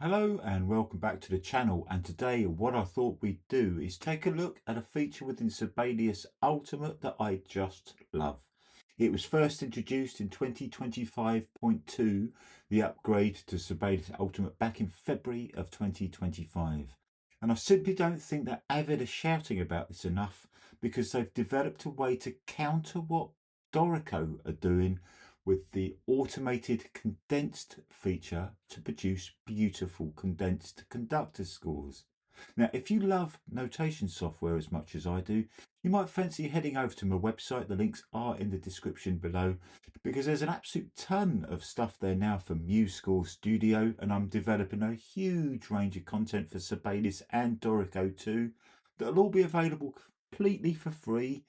Hello and welcome back to the channel, and today what I thought we'd do is take a look at a feature within Sibelius Ultimate that I just love. It was first introduced in 2025.2, the upgrade to Sibelius Ultimate back in February of 2025. And I simply don't think that Avid are shouting about this enough, because they've developed a way to counter what Dorico are doing with the automated condensed feature to produce beautiful condensed conductor scores. Now, if you love notation software as much as I do, you might fancy heading over to my website. The links are in the description below, because there's an absolute ton of stuff there now for MuseScore Studio, and I'm developing a huge range of content for Sibelius and Dorico too, that'll all be available completely for free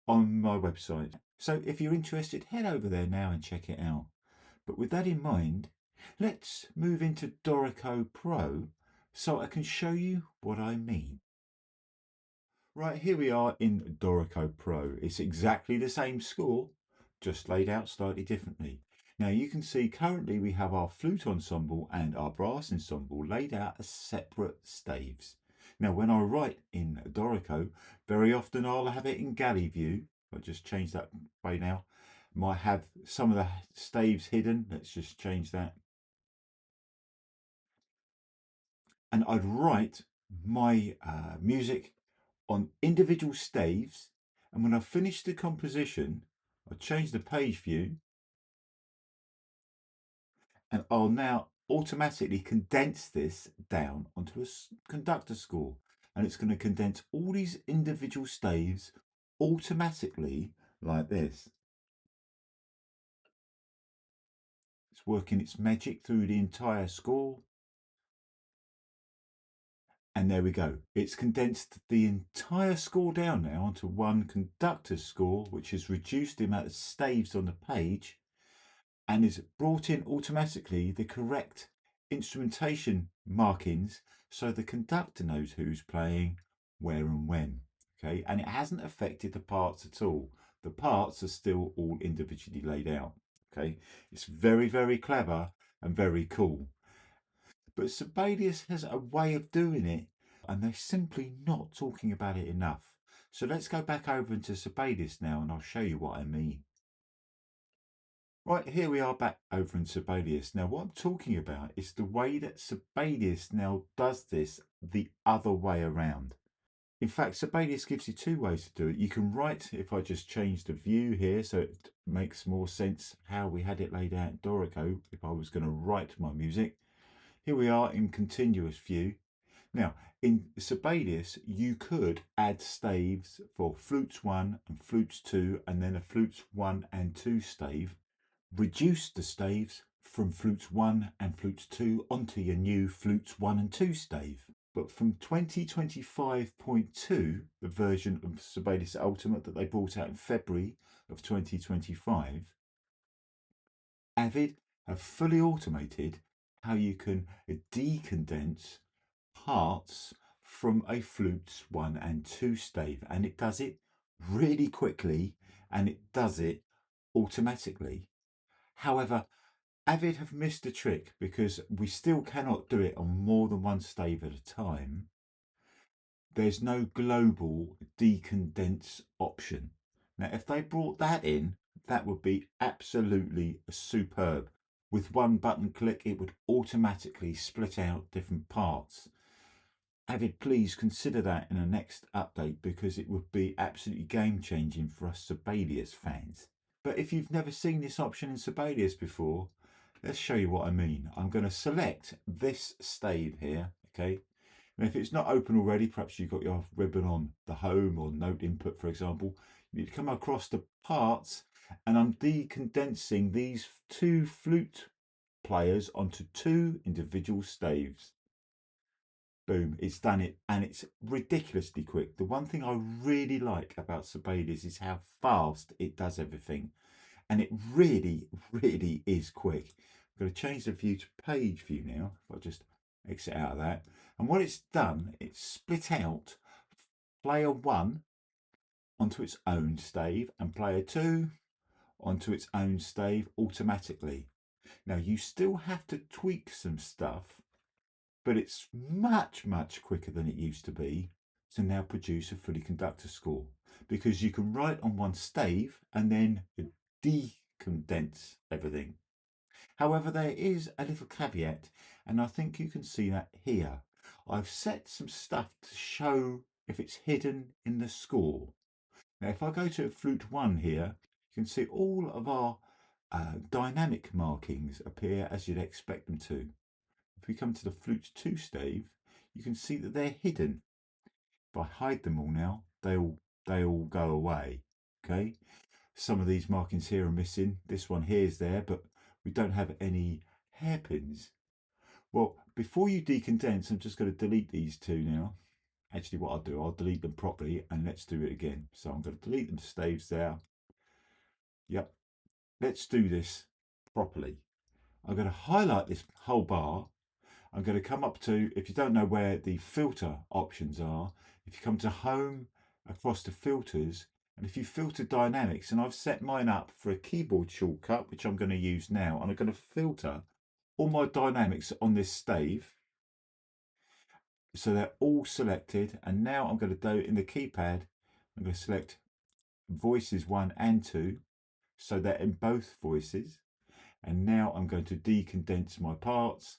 on my website. So if you're interested, head over there now and check it out. But with that in mind, let's move into Dorico Pro so I can show you what I mean. Right, here we are in Dorico Pro. It's exactly the same score, just laid out slightly differently. Now you can see currently we have our flute ensemble and our brass ensemble laid out as separate staves. Now when I write in Dorico, very often I'll have it in galley view. I'll just change that way now. Might have some of the staves hidden. Let's just change that. And I'd write my music on individual staves, and when I finish the composition, I'll change the page view, and I'll now automatically condense this down onto a conductor score, and it's going to condense all these individual staves automatically like this. It's working its magic through the entire score. And there we go. It's condensed the entire score down now onto one conductor score, which has reduced the amount of staves on the page and is brought in automatically the correct instrumentation markings, so the conductor knows who's playing where and when. Okay, and it hasn't affected the parts at all. The parts are still all individually laid out. Okay, it's very, very clever and very cool. But Sibelius has a way of doing it, and they're simply not talking about it enough. So let's go back over into Sibelius now, and I'll show you what I mean. Right, here we are back over in Sibelius. Now, what I'm talking about is the way that Sibelius now does this the other way around. In fact, Sibelius gives you two ways to do it. You can write, if I just change the view here so it makes more sense how we had it laid out in Dorico, if I was going to write my music. Here we are in continuous view. Now, in Sibelius, you could add staves for flutes 1 and flutes 2, and then a flutes 1 and 2 stave. Reduce the staves from flutes 1 and flutes 2 onto your new flutes 1 and 2 stave. But from 2025.2, the version of Sibelius Ultimate that they brought out in February of 2025, Avid have fully automated how you can decondense parts from a flutes 1 and 2 stave, and it does it really quickly and it does it automatically. However, Avid have missed a trick, because we still cannot do it on more than one stave at a time. There's no global decondense option. Now, if they brought that in, that would be absolutely superb. With one button click, it would automatically split out different parts. Avid, please consider that in the next update, because it would be absolutely game changing for us Sibelius fans. But if you've never seen this option in Sibelius before, let's show you what I mean. I'm going to select this stave here, okay? And if it's not open already, perhaps you've got your ribbon on the home or note input, for example, you need to come across the parts, and I'm decondensing these two flute players onto two individual staves. Boom, it's done it, and it's ridiculously quick. The one thing I really like about Sibelius is how fast it does everything, and it really, really is quick. I'm going to change the view to page view now. If I just exit out of that, and what it's done, it's split out player 1 onto its own stave and player 2 onto its own stave automatically. Now you still have to tweak some stuff but it's much, much quicker than it used to be to now produce a fully conductor score, because you can write on one stave and then de-condense everything. However, there is a little caveat, and I think you can see that here. I've set some stuff to show if it's hidden in the score. Now, if I go to Flute 1 here, you can see all of our dynamic markings appear as you'd expect them to. If we come to the Flute 2 stave, you can see that they're hidden. If I hide them all now, they all go away. Okay, some of these markings here are missing. This one here is there, but we don't have any hairpins. Well, before you decondense, I'm just going to delete these two now. Actually, what I'll do, I'll delete them properly, and let's do it again. So I'm going to delete them staves there. Yep, let's do this properly. I'm going to highlight this whole bar. I'm going to come up to, if you don't know where the filter options are, if you come to home, across to filters, and if you filter dynamics, and I've set mine up for a keyboard shortcut, which I'm going to use now, and I'm going to filter all my dynamics on this stave. So they're all selected, and now I'm going to do in the keypad, I'm going to select voices 1 and 2, so they're in both voices. And now I'm going to decondense my parts.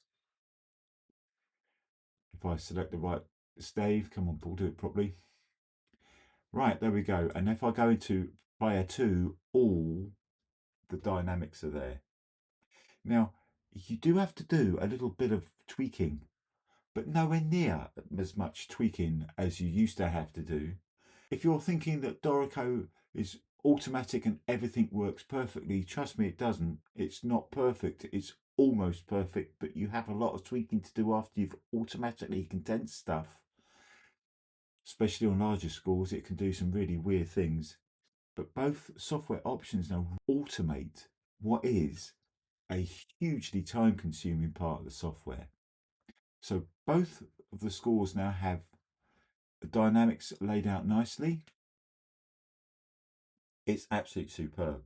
If I select the right stave, come on Paul, do it properly. Right, there we go. And if I go into player 2, all the dynamics are there. Now, you do have to do a little bit of tweaking, but nowhere near as much tweaking as you used to have to do. If you're thinking that Dorico is automatic and everything works perfectly, trust me, it doesn't. It's not perfect. It's almost perfect, but you have a lot of tweaking to do after you've automatically condensed stuff. Especially on larger scores, it can do some really weird things. But both software options now automate what is a hugely time-consuming part of the software. So both of the scores now have the dynamics laid out nicely. It's absolutely superb.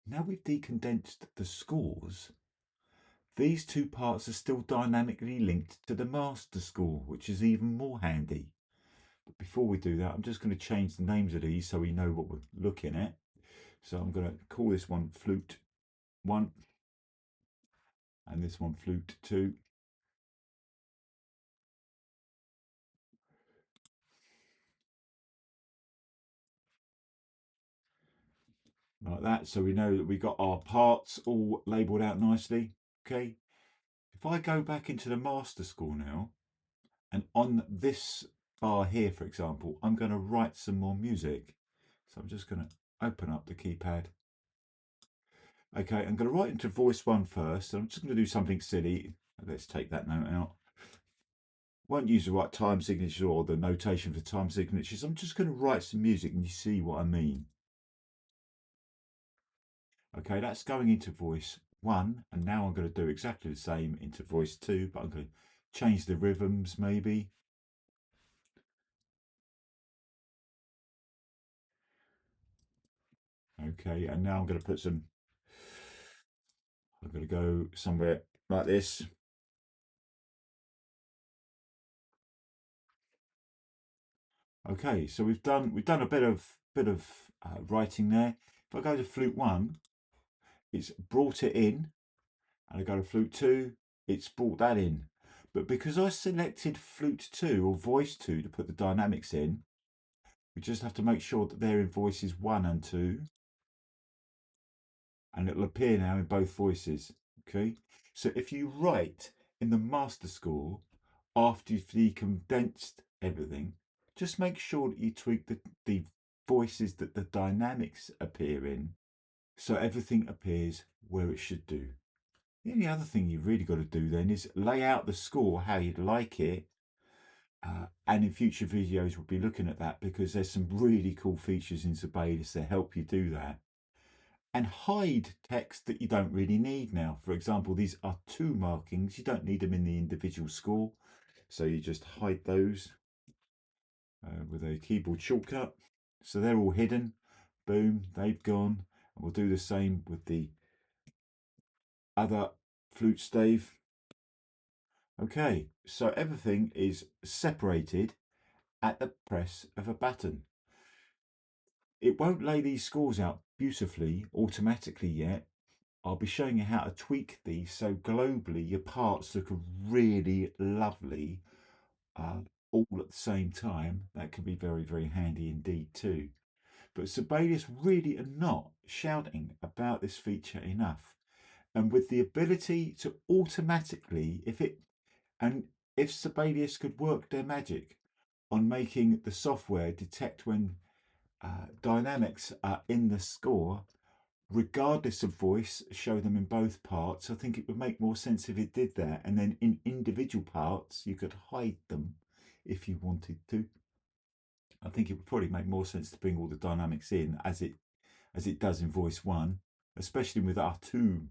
Now we've decondensed the scores, these two parts are still dynamically linked to the master score, which is even more handy. But before we do that, I'm just going to change the names of these so we know what we're looking at. So I'm going to call this one Flute 1 and this one Flute 2. Like that, so we know that we got our parts all labelled out nicely. Okay, if I go back into the master score now, and on this bar here, for example, I'm going to write some more music. So I'm just going to open up the keypad. Okay, I'm going to write into voice 1 first. I'm just going to do something silly. Let's take that note out. Won't use the right time signature or the notation for time signatures. I'm just going to write some music and you see what I mean. Okay, that's going into voice 1, and now I'm going to do exactly the same into voice 2, but I'm going to change the rhythms maybe. Okay, and now I'm going to put some, I'm going to go somewhere like this. Okay, so we've done a bit of writing there. If I go to flute 1, it's brought it in, and I go to flute 2, it's brought that in. But because I selected flute 2 or voice 2 to put the dynamics in, we just have to make sure that they're in voices 1 and 2, and it'll appear now in both voices. Okay, so if you write in the master score after you've decondensed everything, just make sure that you tweak the voices that the dynamics appear in, so everything appears where it should do. The only other thing you've really got to do then is lay out the score how you'd like it. And in future videos, we'll be looking at that because there's some really cool features in Sibelius that help you do that. And hide text that you don't really need now. For example, these are 2 markings. You don't need them in the individual score. So you just hide those with a keyboard shortcut. So they're all hidden. Boom, they've gone. And we'll do the same with the other flute stave. Okay, so everything is separated at the press of a button. It won't lay these scores out beautifully automatically yet. I'll be showing you how to tweak these so globally your parts look really lovely uh, all at the same time. That can be very, very handy indeed too. But Sibelius really are not shouting about this feature enough. And with the ability to automatically, if Sibelius could work their magic on making the software detect when dynamics are in the score, regardless of voice, show them in both parts. I think it would make more sense if it did that. And then in individual parts, you could hide them if you wanted to. I think it would probably make more sense to bring all the dynamics in as it does in voice one, especially with our two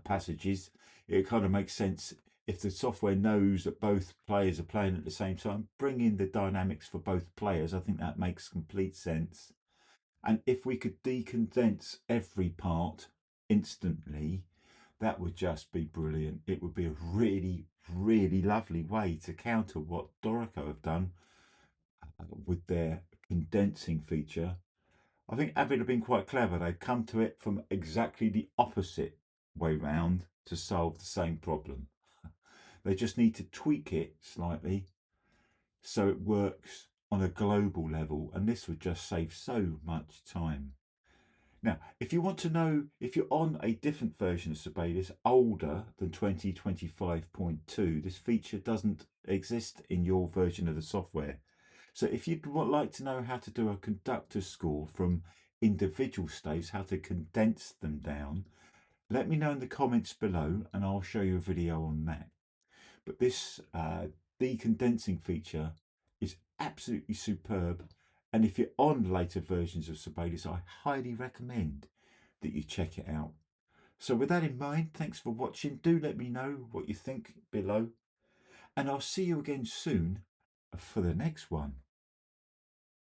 passages. It kind of makes sense if the software knows that both players are playing at the same time. Bring in the dynamics for both players. I think that makes complete sense. And if we could decondense every part instantly, that would just be brilliant. It would be a really, really lovely way to counter what Dorico have done with their condensing feature. I think Avid have been quite clever. They've come to it from exactly the opposite way round to solve the same problem. They just need to tweak it slightly so it works on a global level, and this would just save so much time. Now, if you want to know if you're on a different version of Sibelius, older than 2025.2, this feature doesn't exist in your version of the software. So if you'd like to know how to do a conductor score from individual staves, how to condense them down, let me know in the comments below and I'll show you a video on that. But this decondensing feature is absolutely superb. And if you're on later versions of Sibelius, I highly recommend that you check it out. So with that in mind, thanks for watching. Do let me know what you think below. And I'll see you again soon for the next one.